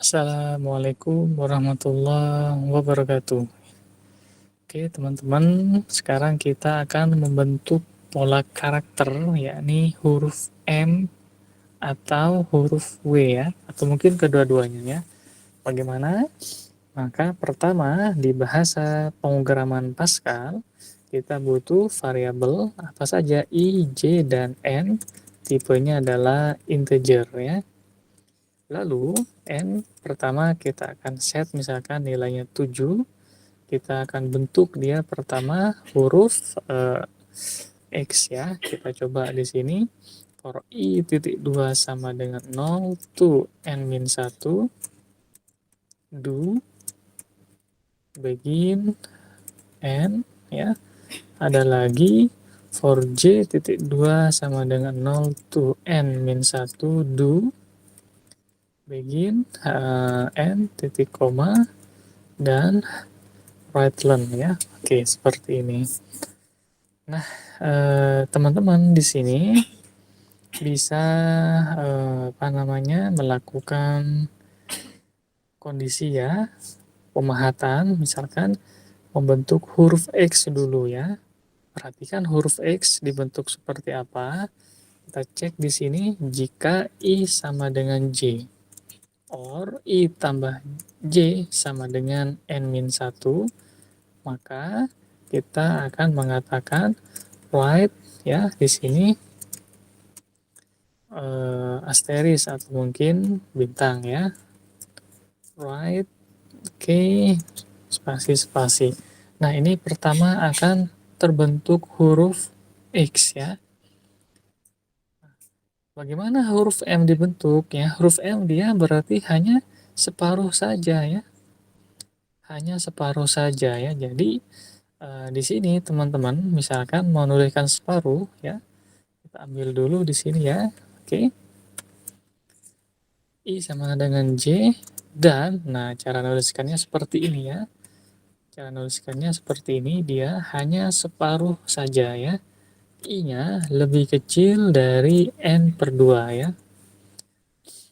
Assalamualaikum warahmatullahi wabarakatuh. Oke, teman-teman, sekarang kita akan membentuk pola karakter, yakni huruf M atau huruf W ya, atau mungkin kedua-duanya ya. Bagaimana? Maka pertama, di bahasa pemrograman Pascal, kita butuh variabel apa saja I, J, dan N. Tipenya adalah integer ya. Lalu, N pertama kita akan set misalkan nilainya 7. Kita akan bentuk dia pertama huruf X ya. Kita coba di sini. For I titik 2 sama dengan 0 to N min 1. Do, begin, N ya. Ada lagi for J titik 2 sama dengan 0 to N min 1. Do, begin, N titik koma, dan right len ya. Oke, seperti ini. Nah, teman-teman di sini bisa melakukan kondisi ya, pemahatan, misalkan membentuk huruf X dulu ya. Perhatikan huruf X dibentuk seperti apa. Kita cek di sini jika I sama dengan J or I tambah J sama dengan N-1, maka kita akan mengatakan write ya di sini asteris atau mungkin bintang ya, write spasi. Nah, ini pertama akan terbentuk huruf X ya. Bagaimana huruf M dibentuk ya? Huruf M dia berarti hanya separuh saja ya, hanya separuh saja ya. Jadi di sini teman-teman misalkan mau nuliskan separuh ya, kita ambil dulu di sini ya. Oke. I sama dengan J, dan nah cara nuliskannya seperti ini ya. Cara nuliskannya seperti ini, dia hanya separuh saja ya. I-nya lebih kecil dari N per 2 ya.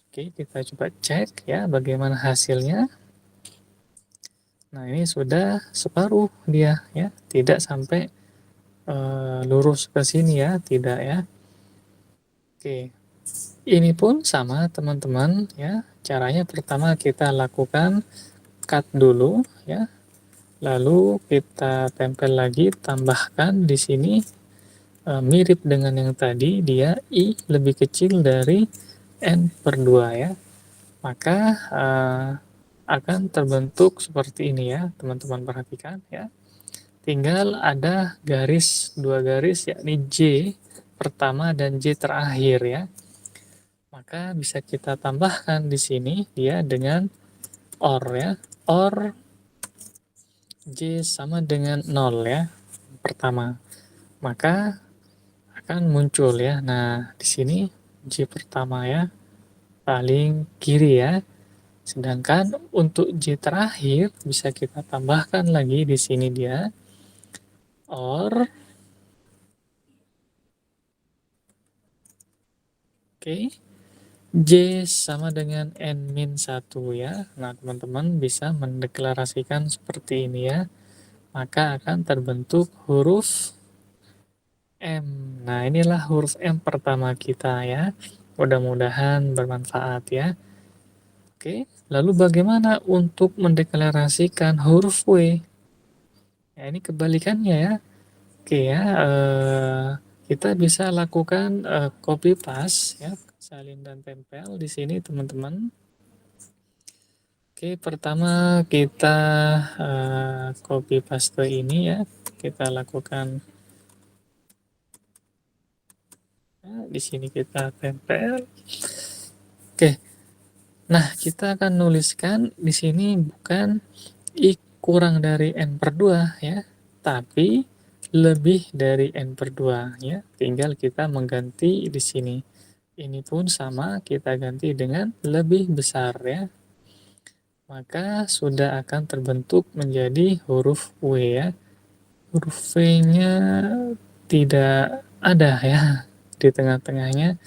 Oke, kita coba cek ya bagaimana hasilnya. Nah, ini sudah separuh dia ya, tidak sampai lurus ke sini ya, tidak ya. Oke, ini pun sama teman-teman ya. Caranya pertama kita lakukan cut dulu ya. Lalu kita tempel lagi, tambahkan di sini mirip dengan yang tadi, dia I lebih kecil dari N per 2 ya. Maka akan terbentuk seperti ini ya, teman-teman perhatikan ya. Tinggal ada garis, dua garis yakni J pertama dan J terakhir ya. Maka bisa kita tambahkan di sini dia dengan OR ya. OR J sama dengan 0 ya. Pertama. Maka akan muncul ya. Nah, di sini J pertama ya, paling kiri ya. Sedangkan untuk J terakhir bisa kita tambahkan lagi di sini dia OR J sama dengan N-1 ya. Nah, teman-teman bisa mendeklarasikan seperti ini ya. Maka akan terbentuk huruf M. Nah, inilah huruf M pertama kita ya. Mudah-mudahan bermanfaat ya. Oke, lalu bagaimana untuk mendeklarasikan huruf W? Ya, ini kebalikannya ya. Oke ya, kita bisa lakukan copy paste ya, salin dan tempel di sini teman-teman. Oke, pertama kita copy paste ini ya, kita lakukan ya, di sini kita tempel. Oke, nah kita akan nuliskan di sini bukan I kurang dari N per 2 ya, tapi lebih dari N per 2 ya. Tinggal kita mengganti di sini. Ini pun sama, kita ganti dengan lebih besar ya. Maka sudah akan terbentuk menjadi huruf W ya. Huruf V-nya tidak ada ya di tengah-tengahnya.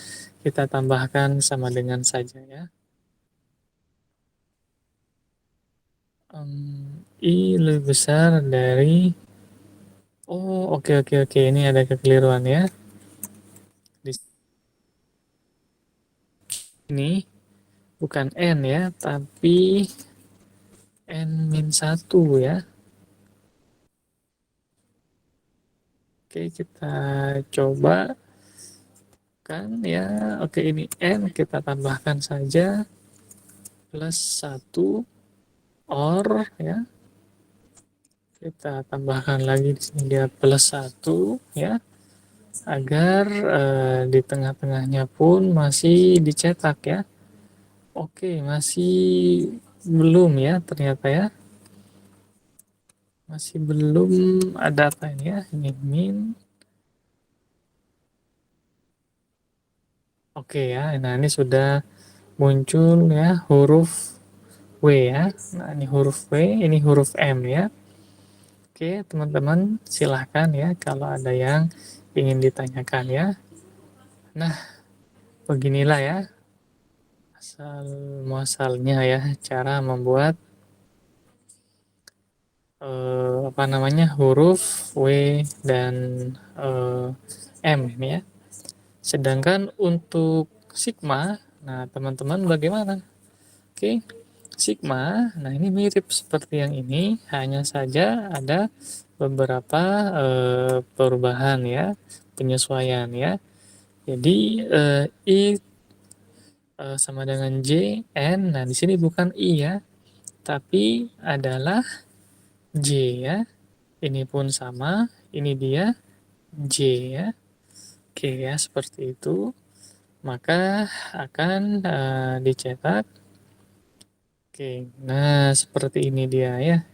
Kita tambahkan sama dengan saja ya. I lebih besar dari, oh, oke oke oke, ini ada kekeliruan ya. Di sini bukan N ya, tapi N-1 ya. Oke, kita coba kan ya. Oke, ini N kita tambahkan saja plus 1 or ya. Kita tambahkan lagi di sini dia plus 1 ya, agar di tengah-tengahnya pun masih dicetak ya. Oke, masih belum ya ternyata ya. Masih belum ada apa ini ya, ini min. Oke ya, nah ini sudah muncul ya huruf W ya. Nah, ini huruf W, ini huruf M ya. Oke, teman-teman silahkan ya kalau ada yang ingin ditanyakan ya. Nah, beginilah ya asal muasalnya ya cara membuat apa namanya huruf W dan eh, M ini ya. Sedangkan untuk sigma, nah teman-teman bagaimana? Oke, sigma, nah ini mirip seperti yang ini, hanya saja ada beberapa perubahan ya, penyesuaian ya. Jadi I sama dengan J, N, nah di sini bukan I ya, tapi adalah J ya. Ini pun sama, ini dia J ya. Oke ya, seperti itu. Maka akan dicetak. Oke, nah seperti ini dia ya.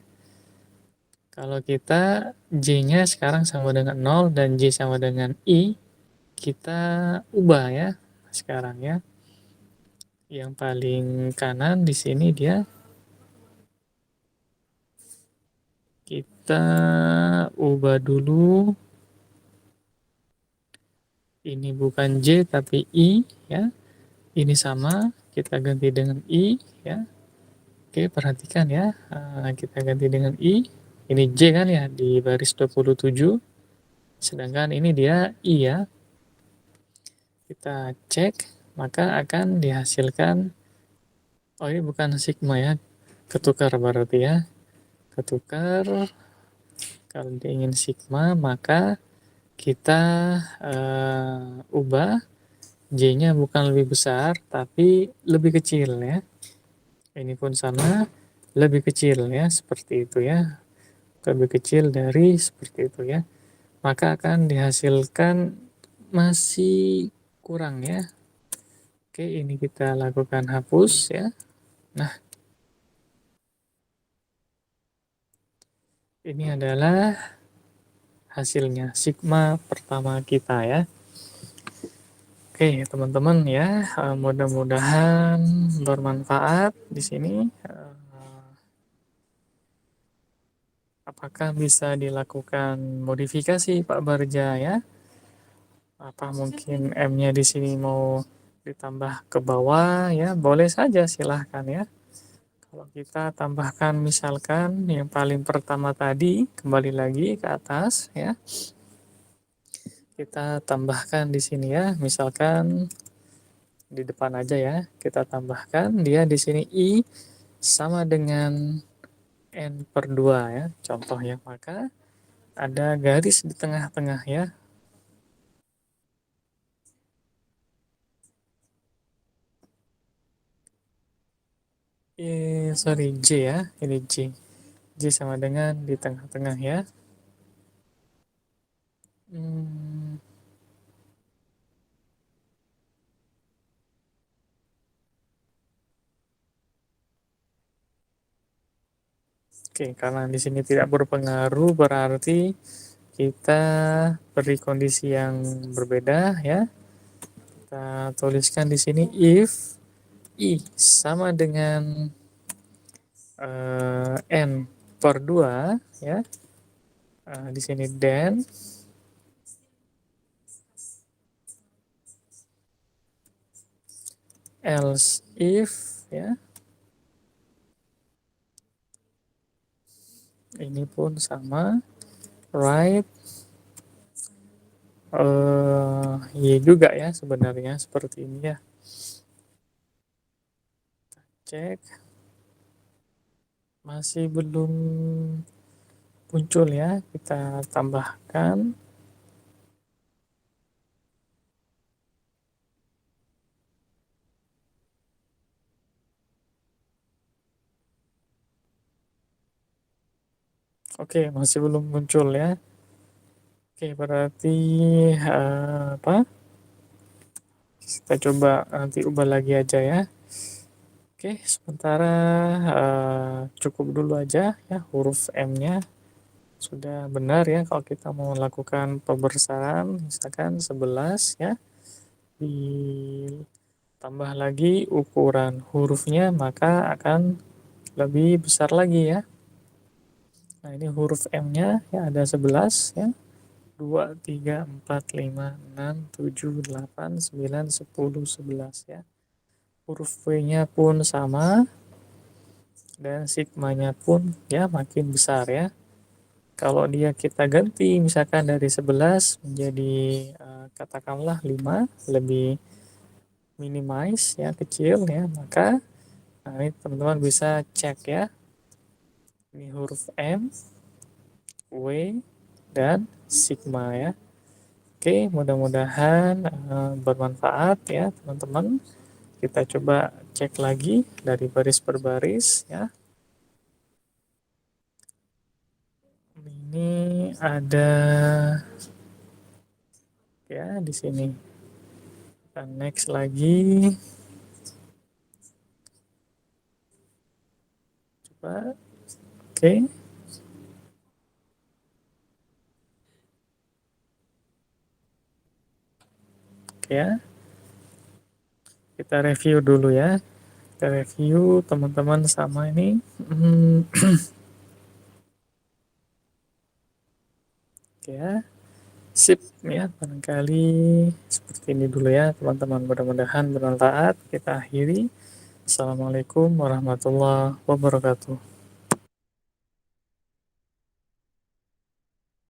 Kalau kita J-nya sekarang sama dengan 0 dan J sama dengan I, kita ubah ya sekarang ya. Yang paling kanan di sini dia kita ubah dulu. Ini bukan J tapi I ya. Ini sama, kita ganti dengan I ya. Oke, perhatikan ya. Kita ganti dengan I. Ini J kan ya di baris 27. Sedangkan ini dia I ya. Kita cek, maka akan dihasilkan, oh ini bukan sigma ya, ketukar berarti ya. Ketukar, kalau dia ingin sigma, maka kita ubah J-nya bukan lebih besar, tapi lebih kecil ya. Ini pun sama, lebih kecil ya, seperti itu ya. Lebih kecil dari seperti itu ya. Maka akan dihasilkan masih kurang ya. Oke, ini kita lakukan hapus ya. Nah, ini adalah hasilnya sigma pertama kita ya. Oke, teman-teman ya, mudah-mudahan bermanfaat di sini. Apakah bisa dilakukan modifikasi Pak Barja ya? Apa mungkin M-nya di sini mau ditambah ke bawah ya? Boleh saja, silahkan ya. Kalau kita tambahkan misalkan yang paling pertama tadi, kembali lagi ke atas ya. Kita tambahkan di sini ya, misalkan di depan aja ya. Kita tambahkan dia di sini I sama dengan N per 2 ya. Contoh ya, maka ada garis di tengah-tengah ya. Sorry, J ya. Ini J. J sama dengan di tengah-tengah ya. Hmm, Oke, karena di sini tidak berpengaruh berarti kita beri kondisi yang berbeda ya. Kita tuliskan di sini if I sama dengan N per 2 ya. Di sini then else if ya. Ini pun sama, right, iya juga ya sebenarnya seperti ini ya. Cek, masih belum muncul ya, kita tambahkan. Oke, masih belum muncul ya. Oke, berarti apa? Kita coba nanti ubah lagi aja ya. Oke, sementara cukup dulu aja ya huruf M-nya sudah benar ya kalau kita mau melakukan pembesaran misalkan 11 ya, ditambah lagi ukuran hurufnya maka akan lebih besar lagi ya. Nah, ini huruf M-nya ya ada 11 ya. 2 3 4 5 6 7 8 9 10 11 ya. Huruf V-nya pun sama dan sigmanya pun ya makin besar ya. Kalau dia kita ganti misalkan dari 11 menjadi katakanlah 5 lebih minimize ya kecil ya, maka nah, ini teman-teman bisa cek ya. Ini huruf M, W, dan sigma ya. Oke, mudah-mudahan bermanfaat ya teman-teman. Kita coba cek lagi dari baris per baris ya. Ini ada ya di sini. Kita next lagi. Coba. Oke. Oke ya. Kita review dulu ya. Kita review teman-teman sama ini. Oke ya. Sip ya, barangkali seperti ini dulu ya teman-teman. Mudah-mudahan bermanfaat. Kita akhiri. Assalamualaikum warahmatullahi wabarakatuh.